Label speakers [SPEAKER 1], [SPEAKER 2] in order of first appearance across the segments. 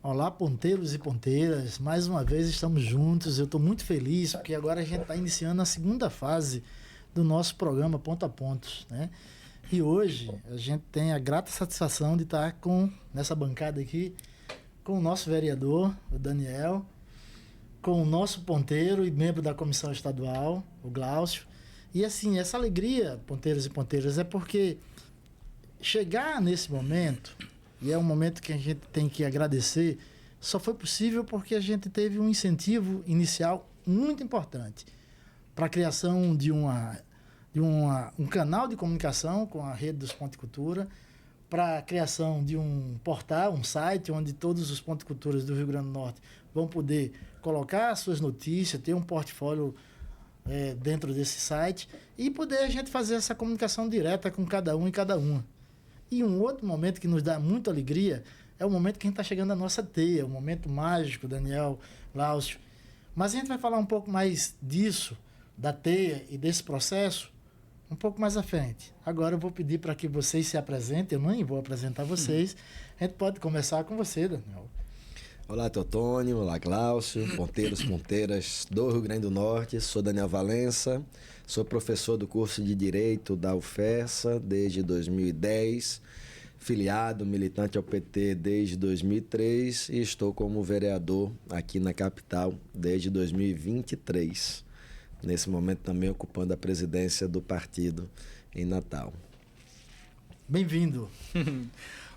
[SPEAKER 1] Olá, ponteiros e ponteiras, mais uma vez estamos juntos. Eu estou muito feliz porque agora a gente está iniciando a segunda fase do nosso programa Ponto a Pontos, né? E hoje a gente tem a grata satisfação de estar nessa bancada aqui com o nosso vereador, o Daniel, com o nosso ponteiro e membro da comissão estadual, o Glaucio. E assim, essa alegria, ponteiros e ponteiras, é porque chegar nesse momento, e é um momento que a gente tem que agradecer, só foi possível porque a gente teve um incentivo inicial muito importante para a criação de um canal de comunicação com a rede dos Ponticultura, para a criação de um portal, um site, onde todos os ponticultores do Rio Grande do Norte vão poder colocar suas notícias, ter um portfólio dentro desse site e poder a gente fazer essa comunicação direta com cada um e cada uma. E um outro momento que nos dá muita alegria é o momento que a gente está chegando à nossa teia, o momento mágico, Daniel, Glaucio. Mas a gente vai falar um pouco mais disso, da teia e desse processo, um pouco mais à frente. Agora eu vou pedir para que vocês se apresentem, eu nem vou apresentar vocês. A gente pode começar com você, Daniel.
[SPEAKER 2] Olá, Teotônio. Olá, Glaucio. Ponteiros, ponteiras do Rio Grande do Norte. Sou Daniel Valença. Sou professor do curso de Direito da UFESA desde 2010. Filiado, militante ao PT desde 2003. E estou como vereador aqui na capital desde 2023. Nesse momento também ocupando a presidência do partido em Natal.
[SPEAKER 1] Bem-vindo.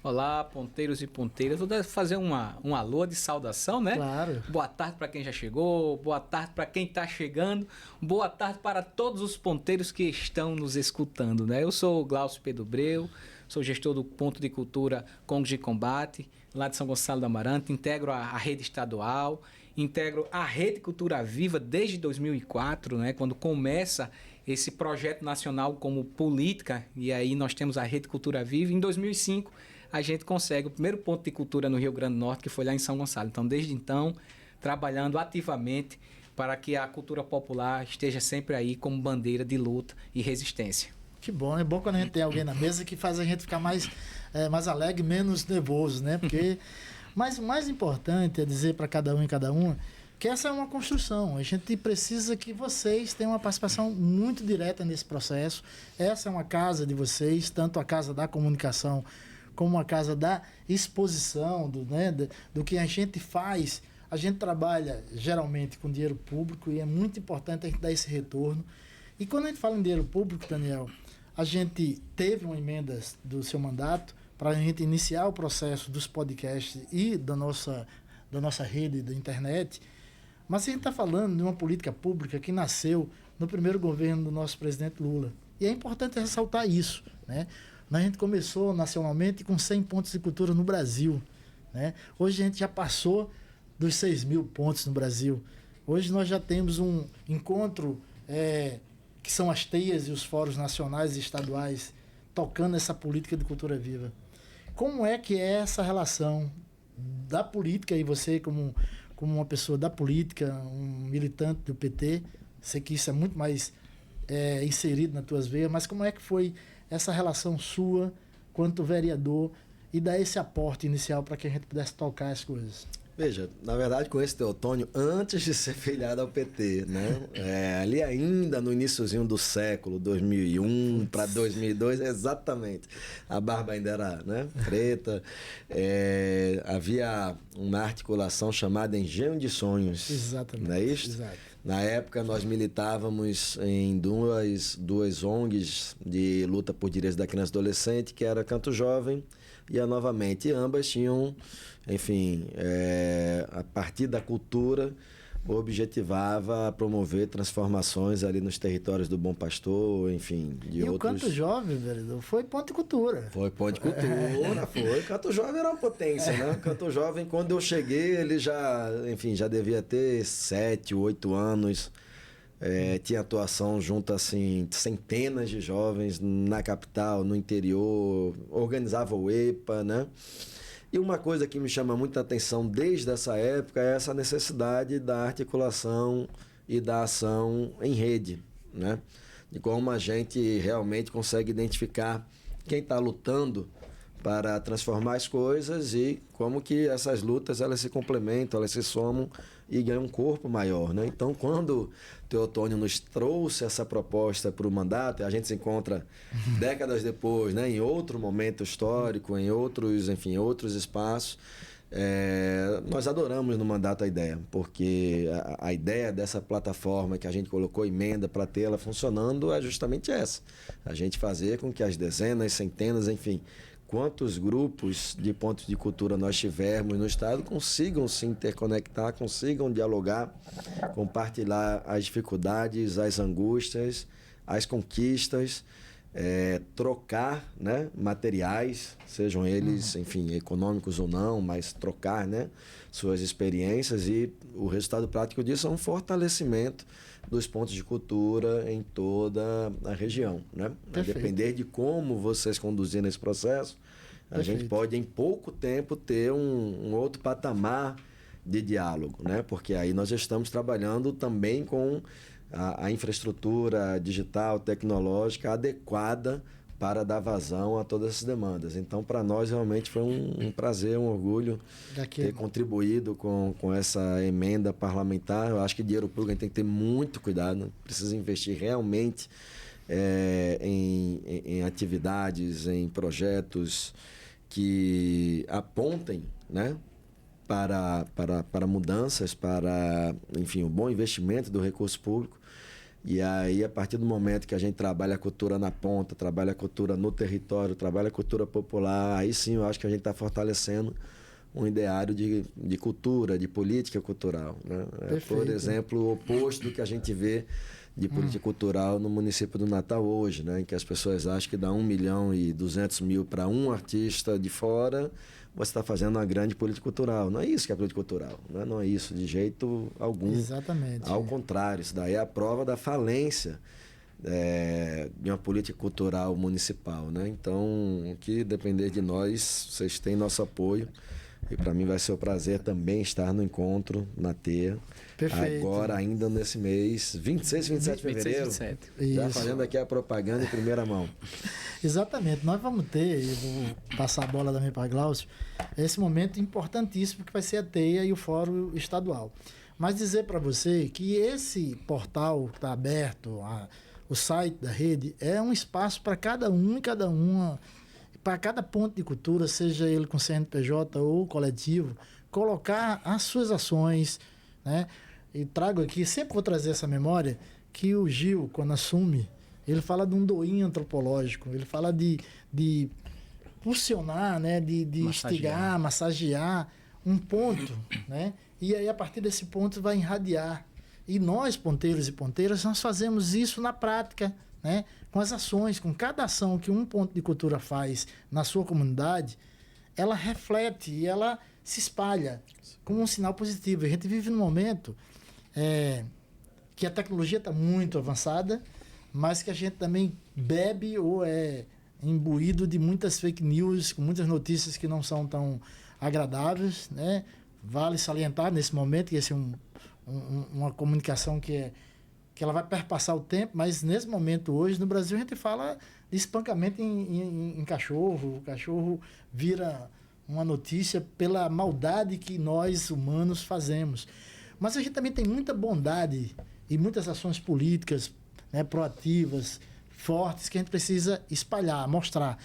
[SPEAKER 3] Olá, ponteiros e ponteiras. Vou fazer um alô de saudação, né?
[SPEAKER 1] Claro.
[SPEAKER 3] Boa tarde para quem já chegou, boa tarde para quem está chegando, boa tarde para todos os ponteiros que estão nos escutando, né? Eu sou o Glaucio Pedro Breu, sou gestor do Ponto de Cultura Congos de Combate, lá de São Gonçalo do Amarante, integro a rede estadual, integro a Rede Cultura Viva desde 2004, né? Quando começa esse projeto nacional como política, e aí nós temos a Rede Cultura Viva. Em 2005, a gente consegue o primeiro ponto de cultura no Rio Grande do Norte, que foi lá em São Gonçalo. Então, desde então, trabalhando ativamente para que a cultura popular esteja sempre aí como bandeira de luta e resistência.
[SPEAKER 1] Que bom, é bom quando a gente tem alguém na mesa que faz a gente ficar mais alegre, menos nervoso, né? Porque mas o mais importante é dizer para cada um e cada uma que essa é uma construção. A gente precisa que vocês tenham uma participação muito direta nesse processo. Essa é uma casa de vocês, tanto a casa da comunicação como a casa da exposição, do que a gente faz. A gente trabalha geralmente com dinheiro público e é muito importante a gente dar esse retorno. E quando a gente fala em dinheiro público, Daniel, a gente teve uma emenda do seu mandato para a gente iniciar o processo dos podcasts e da nossa rede da internet. Mas a gente está falando de uma política pública que nasceu no primeiro governo do nosso presidente Lula. E é importante ressaltar isso, né? A gente começou nacionalmente com 100 pontos de cultura no Brasil, né? Hoje a gente já passou dos 6.000 pontos no Brasil. Hoje nós já temos um encontro, que são as teias e os fóruns nacionais e estaduais, tocando essa política de cultura viva. Como é que é essa relação da política, e você como uma pessoa da política, um militante do PT, sei que isso é muito mais inserido nas tuas veias, mas como é que foi essa relação sua quanto vereador e dar esse aporte inicial para que a gente pudesse tocar as coisas?
[SPEAKER 2] Veja, na verdade conheço Teotônio antes de ser filiado ao PT, né? Ali ainda no iniciozinho do século, 2001 para 2002, exatamente. A barba ainda era, né, preta. Havia uma articulação chamada Engenho de Sonhos.
[SPEAKER 1] Exatamente.
[SPEAKER 2] Não é isso?
[SPEAKER 1] Exato.
[SPEAKER 2] Na época nós militávamos em duas ONGs de luta por direitos da criança e adolescente, que era Canto Jovem e a Novamente. E ambas tinham, enfim, a partir da cultura, objetivava promover transformações ali nos territórios do Bom Pastor, enfim, de outros...
[SPEAKER 1] E o Canto Jovem, vereador, foi ponto de cultura.
[SPEAKER 2] Foi ponto de cultura, foi. Canto Jovem era uma potência, né? Canto Jovem, quando eu cheguei, ele já devia ter 7, 8 anos. Tinha atuação junto, assim, centenas de jovens na capital, no interior, organizava o EPA, né? E uma coisa que me chama muita atenção desde essa época é essa necessidade da articulação e da ação em rede, né? De como a gente realmente consegue identificar quem está lutando para transformar as coisas e como que essas lutas elas se complementam, elas se somam e ganham um corpo maior, né? Então, quando o Teotônio nos trouxe essa proposta para o mandato, a gente se encontra décadas depois, né? Em outro momento histórico, em outros, enfim, outros espaços. Nós adoramos no mandato a ideia, porque a ideia dessa plataforma que a gente colocou emenda para ter ela funcionando é justamente essa. A gente fazer com que as dezenas, centenas, enfim, quantos grupos de pontos de cultura nós tivermos no estado consigam se interconectar, consigam dialogar, compartilhar as dificuldades, as angústias, as conquistas, trocar, né, materiais, sejam eles, enfim, econômicos ou não, mas trocar, né, suas experiências, e o resultado prático disso é um fortalecimento dos pontos de cultura em toda a região, né? A depender de como vocês conduzirem esse processo, a gente pode em pouco tempo ter um outro patamar de diálogo, né? Porque aí nós já estamos trabalhando também com a infraestrutura digital, tecnológica adequada para dar vazão a todas essas demandas. Então, para nós, realmente foi um prazer, um orgulho ter contribuído com essa emenda parlamentar. Eu acho que dinheiro público a gente tem que ter muito cuidado, precisa investir realmente em atividades, em projetos que apontem, né, para mudanças, para, enfim, o bom investimento do recurso público. E aí, a partir do momento que a gente trabalha a cultura na ponta, trabalha a cultura no território, trabalha a cultura popular, aí sim eu acho que a gente está fortalecendo um ideário de cultura, de política cultural, né? Por exemplo, o oposto do que a gente vê de política cultural no município do Natal hoje, né? Em que as pessoas acham que dá 1.200.000 para um artista de fora, você está fazendo uma grande política cultural. Não é isso que é política cultural, né? Não é isso de jeito algum.
[SPEAKER 1] Exatamente.
[SPEAKER 2] Ao contrário, isso daí é a prova da falência de uma política cultural municipal, né? Então, o que depender de nós, vocês têm nosso apoio. E para mim vai ser um prazer também estar no encontro na TEA.
[SPEAKER 1] Perfeito.
[SPEAKER 2] Agora, ainda nesse mês, 26, 27 de fevereiro.
[SPEAKER 3] 27.
[SPEAKER 2] Já
[SPEAKER 1] Isso.
[SPEAKER 2] fazendo aqui a propaganda em primeira mão.
[SPEAKER 1] Exatamente. Nós vamos ter, eu vou passar a bola também para Glaucio, esse momento importantíssimo que vai ser a TEA e o Fórum Estadual. Mas dizer para você que esse portal que está aberto, o site da rede, é um espaço para cada um e cada uma, para cada ponto de cultura, seja ele com CNPJ ou coletivo, colocar as suas ações, né? E trago aqui, sempre vou trazer essa memória, que o Gil, quando assume, ele fala de um doinho antropológico, ele fala de pulsionar, né? de instigar, massagear um ponto, né? E aí, a partir desse ponto, vai irradiar. E nós, ponteiros e ponteiras, nós fazemos isso na prática, né? Com as ações, com cada ação que um ponto de cultura faz na sua comunidade, ela reflete e ela se espalha como um sinal positivo. A gente vive num momento que a tecnologia está muito avançada, mas que a gente também bebe ou é imbuído de muitas fake news, com muitas notícias que não são tão agradáveis, né? Vale salientar nesse momento que esse é uma comunicação que ela vai perpassar o tempo, mas nesse momento hoje, no Brasil, a gente fala de espancamento em cachorro. O cachorro vira uma notícia pela maldade que nós, humanos, fazemos. Mas a gente também tem muita bondade e muitas ações políticas, né, proativas, fortes, que a gente precisa espalhar, mostrar.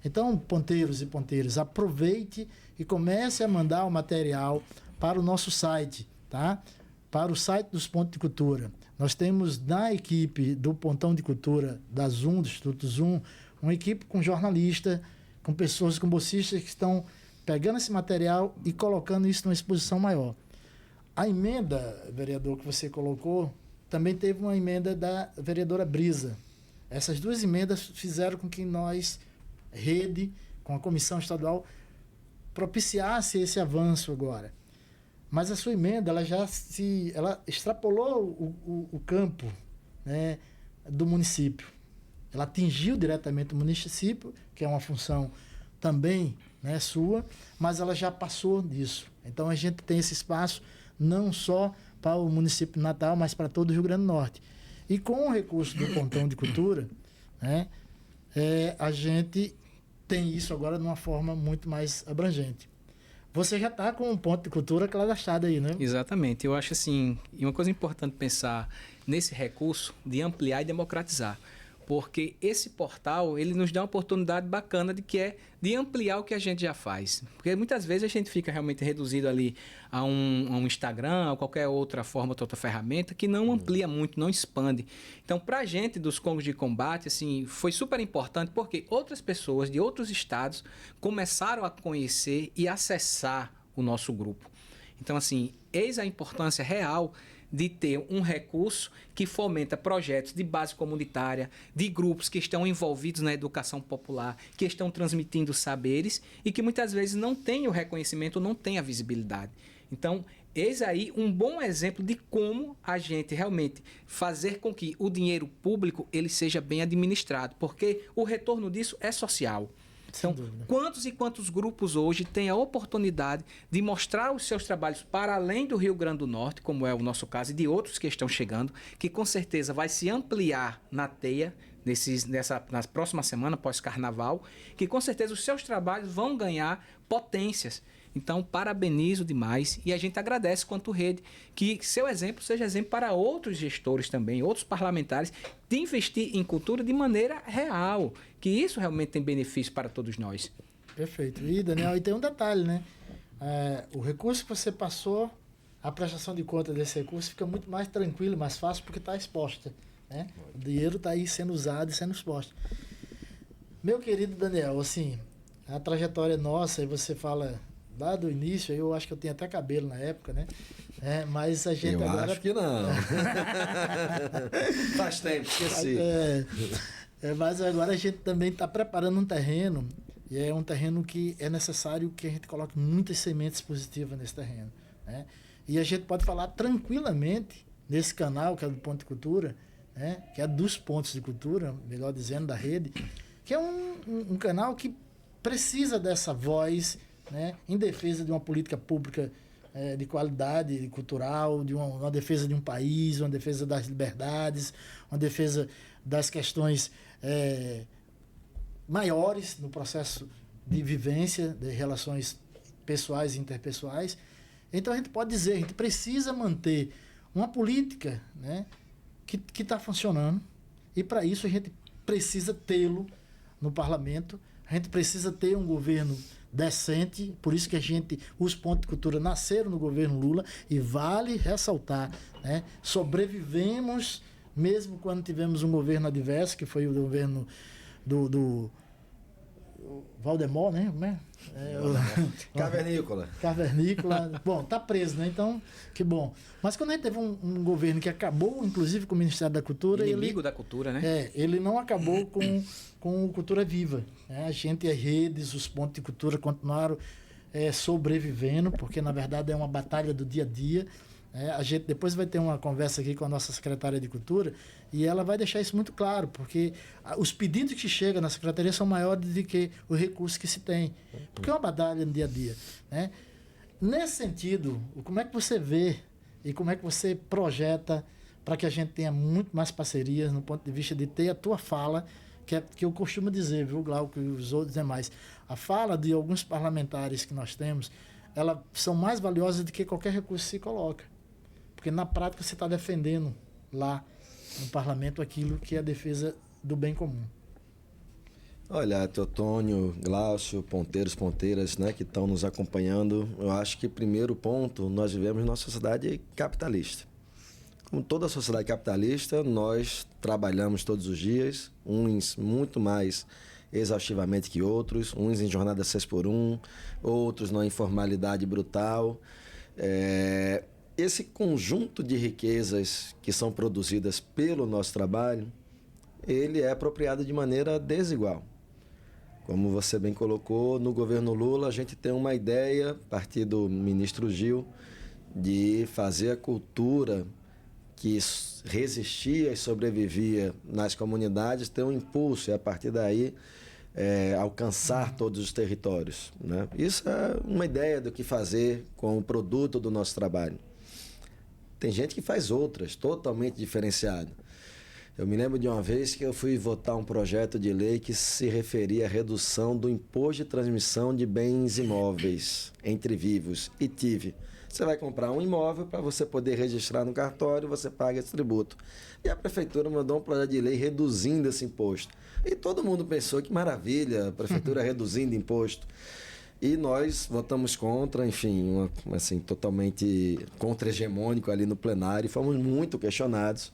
[SPEAKER 1] Então, ponteiros e ponteiras, aproveite e comece a mandar o material para o nosso site, tá? Para o site dos Pontos de Cultura. Nós temos na equipe do Pontão de Cultura, da Zoom, do Instituto Zoom, uma equipe com jornalistas, com pessoas, com bolsistas que estão pegando esse material e colocando isso numa exposição maior. A emenda, vereador, que você colocou, também teve uma emenda da vereadora Brisa. Essas duas emendas fizeram com que nós, rede, com a comissão estadual, propiciasse esse avanço agora. Mas a sua emenda, ela extrapolou o campo, né, do município. Ela atingiu diretamente o município, que é uma função também né, sua, mas ela já passou disso. Então a gente tem esse espaço não só para o município de Natal, mas para todo o Rio Grande do Norte. E com o recurso do Pontão de Cultura, né, a gente tem isso agora de uma forma muito mais abrangente. Você já está com um ponto de cultura cadastrado aí, né?
[SPEAKER 3] Exatamente. Eu acho assim, e uma coisa importante pensar nesse recurso de ampliar e democratizar. Porque esse portal, ele nos dá uma oportunidade bacana de ampliar o que a gente já faz. Porque muitas vezes a gente fica realmente reduzido ali a um Instagram, ou qualquer outra forma, outra ferramenta, que não amplia muito, não expande. Então, para a gente dos Congos de Combate, assim, foi super importante porque outras pessoas de outros estados começaram a conhecer e acessar o nosso grupo. Então, assim, eis a importância real de ter um recurso que fomenta projetos de base comunitária, de grupos que estão envolvidos na educação popular, que estão transmitindo saberes e que muitas vezes não têm o reconhecimento, não têm a visibilidade. Então, eis aí um bom exemplo de como a gente realmente fazer com que o dinheiro público ele seja bem administrado, porque o retorno disso é social. Então, quantos e quantos grupos hoje têm a oportunidade de mostrar os seus trabalhos para além do Rio Grande do Norte, como é o nosso caso, e de outros que estão chegando, que com certeza vai se ampliar na teia na próxima semana, pós-carnaval, que com certeza os seus trabalhos vão ganhar potências. Então, parabenizo demais e a gente agradece quanto rede que seu exemplo seja exemplo para outros gestores também, outros parlamentares, de investir em cultura de maneira real, que isso realmente tem benefício para todos nós.
[SPEAKER 1] Perfeito. E, Daniel, e tem um detalhe, né? O recurso que você passou, a prestação de conta desse recurso fica muito mais tranquilo, mais fácil, porque está exposta, né? O dinheiro está aí sendo usado e sendo exposto. Meu querido Daniel, assim, a trajetória nossa, e você fala lá do início, eu acho que eu tinha até cabelo na época, né? Mas a gente
[SPEAKER 2] eu
[SPEAKER 1] agora...
[SPEAKER 2] acho que não. Faz tempo, esqueci.
[SPEAKER 1] Mas agora a gente também está preparando um terreno, e é um terreno que é necessário que a gente coloque muitas sementes positivas nesse terreno, né? E a gente pode falar tranquilamente nesse canal, que é do Ponto de Cultura, né? Que é dos pontos de cultura, melhor dizendo, da rede, que é um canal que precisa dessa voz, né, em defesa de uma política pública de qualidade cultural, de uma defesa de um país, uma defesa das liberdades, uma defesa das questões maiores no processo de vivência, de relações pessoais e interpessoais. Então a gente pode dizer, a gente precisa manter uma política, né, que está funcionando, e para isso a gente precisa tê-lo no parlamento, a gente precisa ter um governo decente, por isso que os pontos de cultura nasceram no governo Lula, e vale ressaltar, né, sobrevivemos mesmo quando tivemos um governo adverso, que foi o governo do Valdemar, né? Como é?
[SPEAKER 2] Cavernícola.
[SPEAKER 1] Cavernícola. Bom, tá preso, né? Então, que bom. Mas quando a gente teve um governo que acabou, inclusive, com o Ministério da Cultura...
[SPEAKER 3] Inimigo da cultura, né?
[SPEAKER 1] Ele não acabou com Cultura Viva, né? A gente, as redes, os pontos de cultura continuaram sobrevivendo, porque, na verdade, é uma batalha do dia a dia. A gente depois vai ter uma conversa aqui com a nossa secretária de Cultura e ela vai deixar isso muito claro, porque os pedidos que chegam na secretaria são maiores do que os recursos que se tem, porque é uma batalha no dia a dia, né? Nesse sentido, como é que você vê e como é que você projeta para que a gente tenha muito mais parcerias no ponto de vista de ter a tua fala, que eu costumo dizer, viu, Glauco, e os outros demais, a fala de alguns parlamentares que nós temos, elas são mais valiosas do que qualquer recurso que se coloca. Porque na prática você está defendendo lá no parlamento aquilo que é a defesa do bem comum.
[SPEAKER 2] Olha, Teotônio, Glaucio, ponteiras, né, que estão nos acompanhando, eu acho que primeiro ponto, nós vivemos numa sociedade capitalista. Como toda sociedade capitalista, nós trabalhamos todos os dias, uns muito mais exaustivamente que outros, uns em jornada 6x1, outros na informalidade brutal. Esse conjunto de riquezas que são produzidas pelo nosso trabalho, ele é apropriado de maneira desigual. Como você bem colocou, no governo Lula a gente tem uma ideia, a partir do ministro Gil, de fazer a cultura que resistia e sobrevivia nas comunidades ter um impulso, e a partir daí alcançar todos os territórios, né? Isso é uma ideia do que fazer com o produto do nosso trabalho. Tem gente que faz outras, totalmente diferenciado. Eu me lembro de uma vez que eu fui votar um projeto de lei que se referia à redução do imposto de transmissão de bens imóveis entre vivos. E tive. Você vai comprar um imóvel, para você poder registrar no cartório, você paga esse tributo. E a prefeitura mandou um projeto de lei reduzindo esse imposto. E todo mundo pensou que maravilha, a prefeitura reduzindo imposto. E nós votamos contra, enfim, assim, totalmente contra-hegemônico ali no plenário, fomos muito questionados.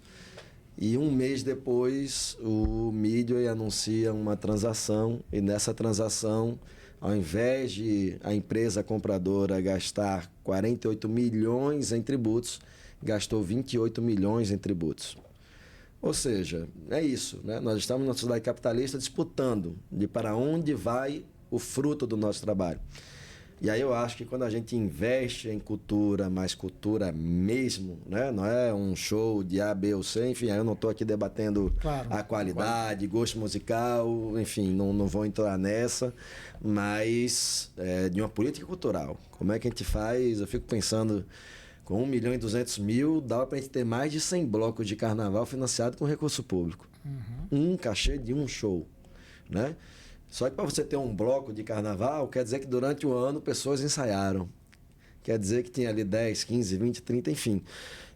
[SPEAKER 2] E um mês depois, o Midway anuncia uma transação, e nessa transação, ao invés de a empresa compradora gastar 48 milhões em tributos, gastou 28 milhões em tributos. Ou seja, é isso, né? Nós estamos na sociedade capitalista disputando de para onde vai o fruto do nosso trabalho. E aí eu acho que quando a gente investe em cultura, mais cultura mesmo, né? Não é um show de A, B ou C, enfim, aí eu não estou aqui debatendo a qualidade, gosto musical, enfim, não vou entrar nessa, mas de uma política cultural. Como é que a gente faz? Eu fico pensando, com 1.200.000, dava para a gente ter mais de 100 blocos de carnaval financiado com recurso público. Um cachê de um show, né? Só que para você ter um bloco de carnaval, quer dizer que durante o ano pessoas ensaiaram. Quer dizer que tinha ali 10, 15, 20, 30, enfim.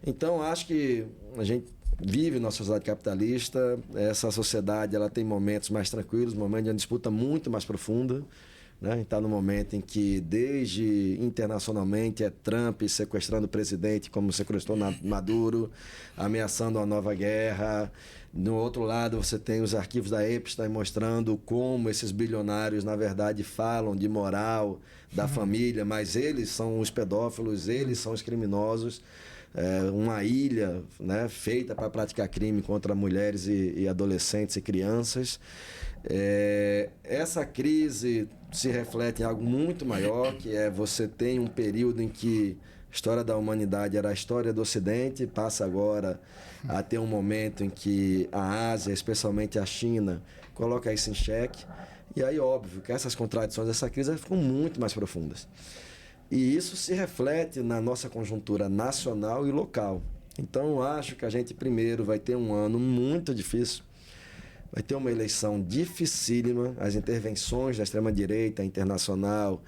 [SPEAKER 2] Então, acho que a gente vive numa sociedade capitalista. Essa sociedade ela tem momentos mais tranquilos, momentos de uma disputa muito mais profunda. Né? A gente está no momento em que, desde internacionalmente, é Trump sequestrando o presidente, como sequestrou Maduro, ameaçando uma nova guerra. No outro lado, você tem os arquivos da Epstein mostrando como esses bilionários, na verdade, falam de moral da família, mas eles são os pedófilos, eles são os criminosos. Uma ilha, né, feita para praticar crime contra mulheres e adolescentes e crianças. Essa crise se reflete em algo muito maior, que é você tem um período em que a história da humanidade era a história do Ocidente, passa agora a ter um momento em que a Ásia, especialmente a China, coloca isso em xeque. E aí, óbvio, que essas contradições dessa crise ficam muito mais profundas. E isso se reflete na nossa conjuntura nacional e local. Então, eu acho que a gente, primeiro, vai ter um ano muito difícil. Vai ter uma eleição dificílima. As intervenções da extrema-direita internacional,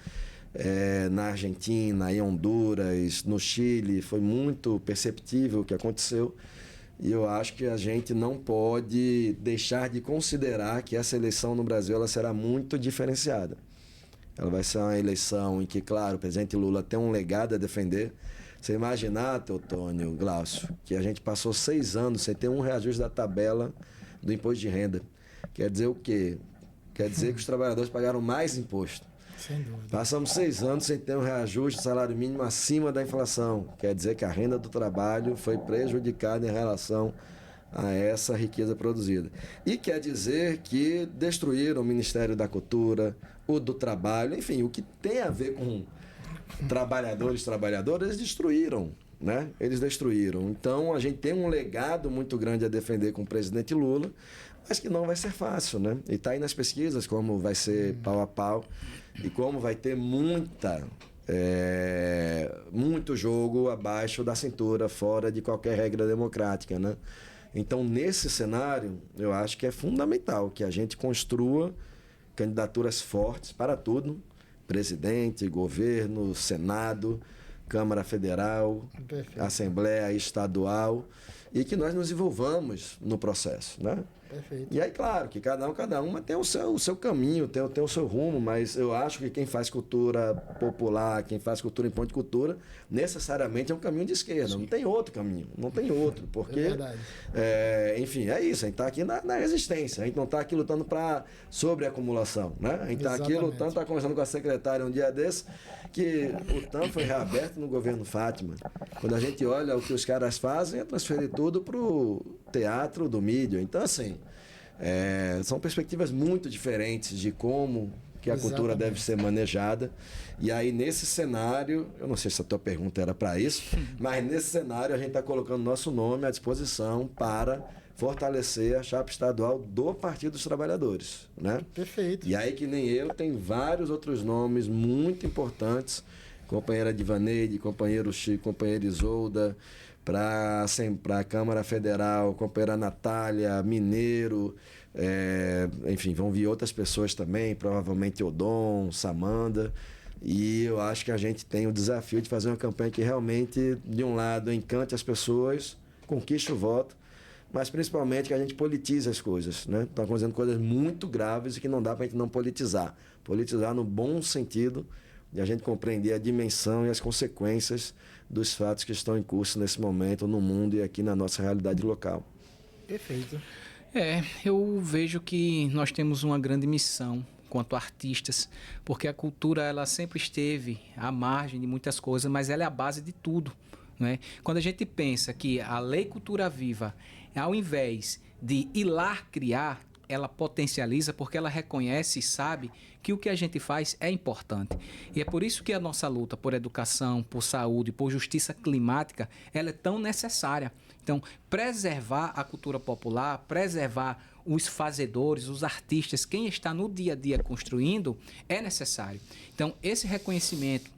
[SPEAKER 2] na Argentina, em Honduras, no Chile, foi muito perceptível o que aconteceu. E eu acho que a gente não pode deixar de considerar que essa eleição no Brasil ela será muito diferenciada. Ela vai ser uma eleição em que, claro, o presidente Lula tem um legado a defender. Você imaginar, Teotônio, Glaucio, que a gente passou 6 anos sem ter um reajuste da tabela do imposto de renda. Quer dizer o quê? Quer dizer que os trabalhadores pagaram mais imposto.
[SPEAKER 1] Sem dúvida.
[SPEAKER 2] Passamos 6 anos sem ter um reajuste do salário mínimo acima da inflação. Quer dizer que a renda do trabalho foi prejudicada em relação a essa riqueza produzida. E quer dizer que destruíram o Ministério da Cultura, o do Trabalho, enfim, o que tem a ver com trabalhadoras, eles destruíram, né? Eles destruíram. Então, a gente tem um legado muito grande a defender com o presidente Lula, mas que não vai ser fácil, né? E está aí nas pesquisas como vai ser pau a pau e como vai ter muito jogo abaixo da cintura, fora de qualquer regra democrática, né? Então, nesse cenário, eu acho que é fundamental que a gente construa candidaturas fortes para tudo, presidente, governo, Senado, Câmara Federal,
[SPEAKER 1] Perfeito.
[SPEAKER 2] Assembleia Estadual, e que nós nos envolvamos no processo, né?
[SPEAKER 1] Perfeito.
[SPEAKER 2] E aí, claro, que cada uma tem o seu caminho, tem o seu rumo, mas eu acho que quem faz cultura popular, quem faz cultura em ponto de cultura, necessariamente é um caminho de esquerda. Sim. Não tem outro caminho, não tem outro, porque...
[SPEAKER 1] É verdade.
[SPEAKER 2] Enfim, é isso, a gente está aqui na resistência, a gente não está aqui lutando para sobreacumulação, né? A gente está aqui lutando, está conversando com a secretária um dia desse, que o TAM foi reaberto no governo Fátima. Quando a gente olha o que os caras fazem, é transferir tudo para o teatro do Midway. Então, assim, são perspectivas muito diferentes de como que a cultura deve ser manejada. E aí, nesse cenário, eu não sei se a tua pergunta era para isso, mas nesse cenário a gente está colocando nosso nome à disposição para fortalecer a chapa estadual do Partido dos Trabalhadores, né?
[SPEAKER 1] Perfeito.
[SPEAKER 2] E aí que nem eu, tem vários outros nomes muito importantes, companheira Divaneide, companheiro Chico, companheira Isolda, para a Câmara Federal, companheira Natália, Mineiro, enfim, vão vir outras pessoas também, provavelmente Odon, Samanda, e eu acho que a gente tem o desafio de fazer uma campanha que realmente, de um lado, encante as pessoas, conquiste o voto, mas principalmente que a gente politize as coisas, né? Estão acontecendo coisas muito graves e que não dá para a gente não politizar. Politizar no bom sentido de a gente compreender a dimensão e as consequências dos fatos que estão em curso nesse momento no mundo e aqui na nossa realidade local.
[SPEAKER 1] Perfeito.
[SPEAKER 3] Eu vejo que nós temos uma grande missão quanto artistas, porque a cultura ela sempre esteve à margem de muitas coisas, mas ela é a base de tudo, né? Quando a gente pensa que a Lei Cultura Viva, ao invés de ir lá criar, ela potencializa porque ela reconhece e sabe que o que a gente faz é importante. E é por isso que a nossa luta por educação, por saúde, por justiça climática, ela é tão necessária. Então, preservar a cultura popular, preservar os fazedores, os artistas, quem está no dia a dia construindo, é necessário. Então, esse reconhecimento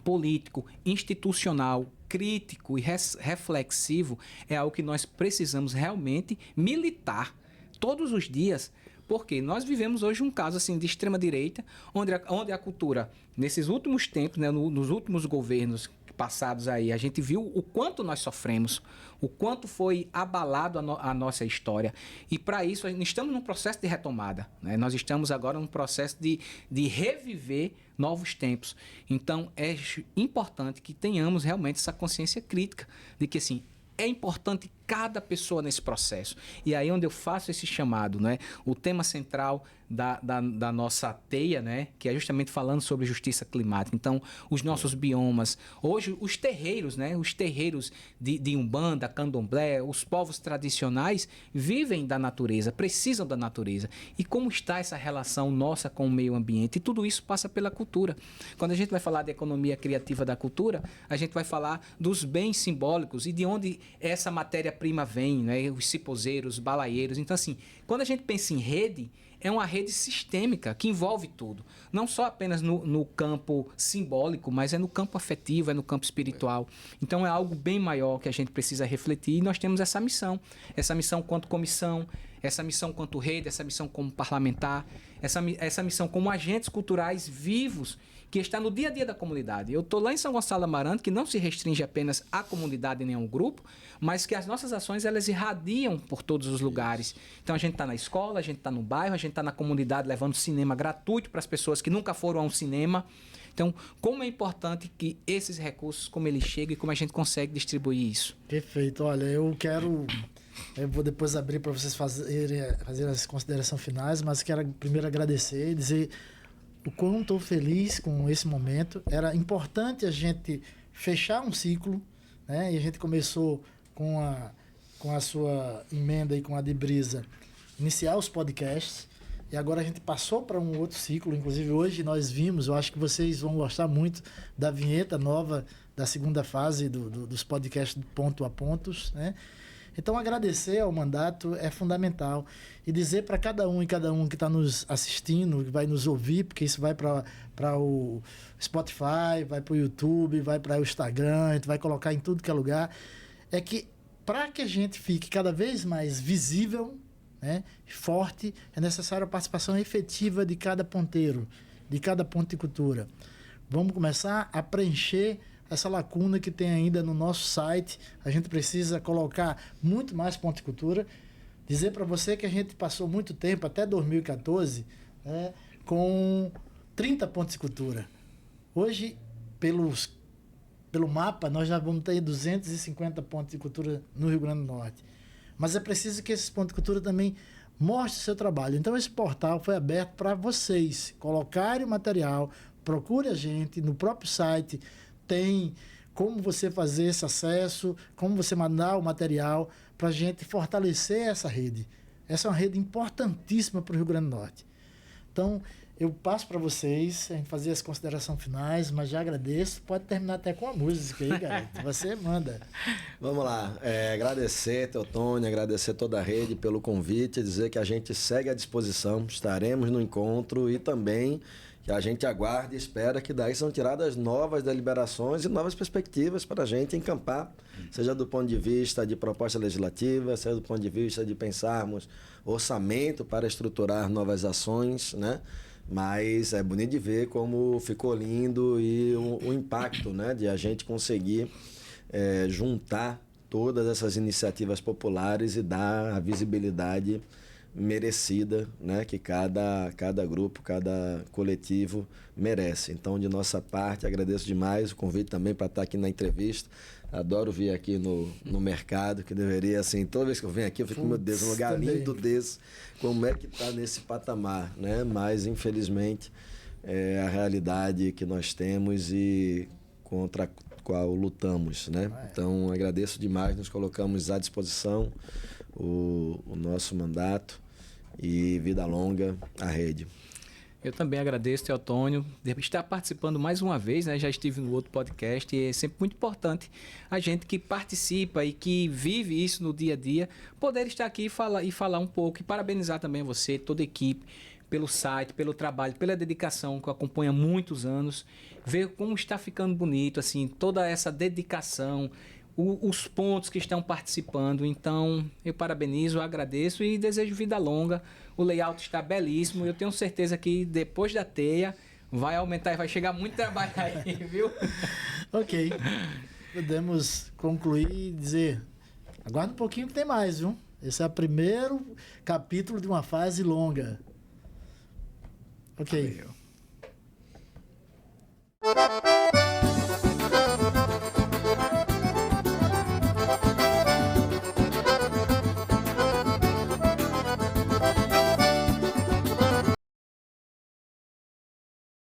[SPEAKER 3] político, institucional, crítico e reflexivo é algo que nós precisamos realmente militar todos os dias, porque nós vivemos hoje um caso assim de extrema direita, onde a cultura, nesses últimos tempos, né, nos últimos governos passados aí, a gente viu o quanto nós sofremos, o quanto foi abalado a nossa história. E para isso, nós estamos num processo de retomada, né? Nós estamos agora num processo de reviver novos tempos. Então, é importante que tenhamos realmente essa consciência crítica de que, assim, é importante cada pessoa nesse processo. E aí onde eu faço esse chamado, né? O tema central da nossa teia, né? Que é justamente falando sobre justiça climática. Então, os nossos biomas, hoje os terreiros, né? Os terreiros de Umbanda, Candomblé, os povos tradicionais vivem da natureza, precisam da natureza. E como está essa relação nossa com o meio ambiente? E tudo isso passa pela cultura. Quando a gente vai falar de economia criativa da cultura, a gente vai falar dos bens simbólicos e de onde essa matéria-prima vem, né? Os cipozeiros, os balaeiros. Então, assim, quando a gente pensa em rede, é uma rede sistêmica que envolve tudo. Não só apenas no campo simbólico, mas é no campo afetivo, é no campo espiritual. Então é algo bem maior que a gente precisa refletir e nós temos essa missão. Essa missão quanto comissão, essa missão quanto rede, essa missão como parlamentar, essa missão como agentes culturais vivos que está no dia a dia da comunidade. Eu estou lá em São Gonçalo do Amarante, que não se restringe apenas à comunidade nem a um grupo, mas que as nossas ações elas irradiam por todos os lugares. Então a gente está na escola, a gente está no bairro, a gente está na comunidade levando cinema gratuito para as pessoas que nunca foram a um cinema. Então, como é importante que esses recursos, como eles chegam e como a gente consegue distribuir isso.
[SPEAKER 1] Perfeito. Olha, eu vou depois abrir para vocês fazerem as considerações finais, mas quero primeiro agradecer e dizer o quanto estou feliz com esse momento. Era importante a gente fechar um ciclo, né? E a gente começou com a sua emenda e com a de Brisa, iniciar os podcasts. E agora a gente passou para um outro ciclo. Inclusive hoje nós vimos, eu acho que vocês vão gostar muito da vinheta nova da segunda fase dos podcasts Ponto a Pontos, né? Então agradecer ao mandato é fundamental e dizer para cada um que está nos assistindo, que vai nos ouvir, porque isso vai para o Spotify, vai para o YouTube, vai para o Instagram, a gente vai colocar em tudo que é lugar, é que para que a gente fique cada vez mais visível, né, forte, é necessária a participação efetiva de cada ponteiro, de cada ponticultura. Vamos começar a preencher essa lacuna que tem ainda no nosso site. A gente precisa colocar muito mais ponticultura. Dizer para você que a gente passou muito tempo, até 2014, né, com 30 ponticultura. Hoje, pelo mapa, nós já vamos ter 250 ponticultura no Rio Grande do Norte. Mas é preciso que esses ponticultura também mostrem o seu trabalho. Então, esse portal foi aberto para vocês colocarem o material. Procure a gente no próprio site. Tem como você fazer esse acesso, como você mandar o material para a gente fortalecer essa rede. Essa é uma rede importantíssima para o Rio Grande do Norte. Então, Eu passo para vocês, a gente fazer as considerações finais, mas já agradeço. Pode terminar até com a música aí, garoto. Você manda.
[SPEAKER 2] Vamos lá. Agradecer, Teotônio, agradecer toda a rede pelo convite, dizer que a gente segue à disposição, estaremos no encontro e também que a gente aguarde e espera que daí são tiradas novas deliberações e novas perspectivas para a gente encampar, seja do ponto de vista de proposta legislativa, seja do ponto de vista de pensarmos orçamento para estruturar novas ações, né? Mas é bonito de ver como ficou lindo e o impacto, né, de a gente conseguir juntar todas essas iniciativas populares e dar a visibilidade merecida, né, que cada grupo, cada coletivo merece. Então, de nossa parte, agradeço demais o convite também para estar aqui na entrevista. Adoro vir aqui no mercado, que deveria, assim, toda vez que eu venho aqui, eu fico, meu Deus, um lugar
[SPEAKER 1] também.
[SPEAKER 2] lindo desse, como é que está nesse patamar, né? Mas, infelizmente, é a realidade que nós temos e contra a qual lutamos, né? Então, agradeço demais, nos colocamos à disposição o nosso mandato e vida longa à rede.
[SPEAKER 3] Eu também agradeço, Teotônio, de estar participando mais uma vez, né? Já estive no outro podcast e é sempre muito importante a gente que participa e que vive isso no dia a dia, poder estar aqui e falar um pouco. E parabenizar também você, toda a equipe, pelo site, pelo trabalho, pela dedicação que acompanha há muitos anos. Ver como está ficando bonito, assim, toda essa dedicação, os pontos que estão participando. Então, eu parabenizo, agradeço e desejo vida longa. O layout está belíssimo. Eu tenho certeza que depois da teia vai aumentar e vai chegar muito trabalho aí, viu?
[SPEAKER 1] Ok. Podemos concluir e dizer, aguarda um pouquinho que tem mais, viu? Esse é o primeiro capítulo de uma fase longa. Ok.
[SPEAKER 3] Valeu.